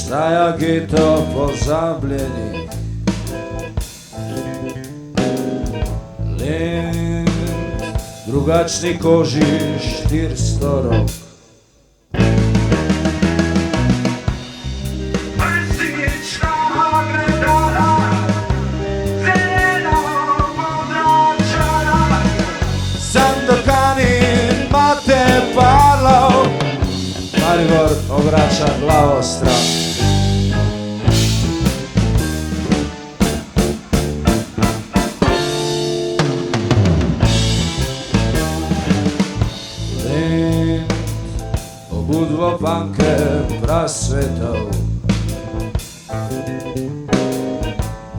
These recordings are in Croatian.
Zajagito pozabljeni Lint, drugačni koži štirstorok Sandokanin mate parlav Maribor obraća glavostran Lint, obudvo panke prasvetov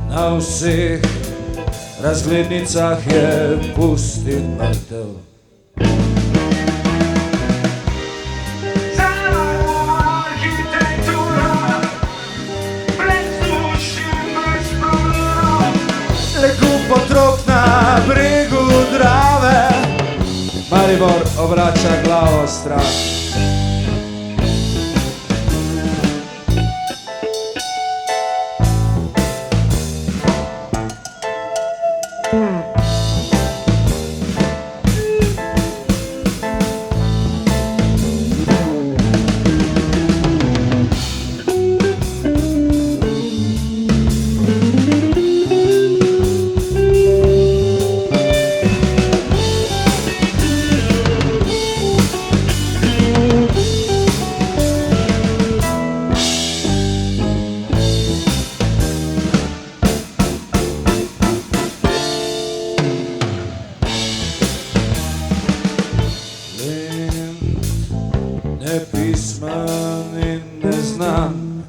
Na vseh razglednicah je pustit mrtev Potrok na bregu Drave Maribor obraća glavostran Nepisman i neznan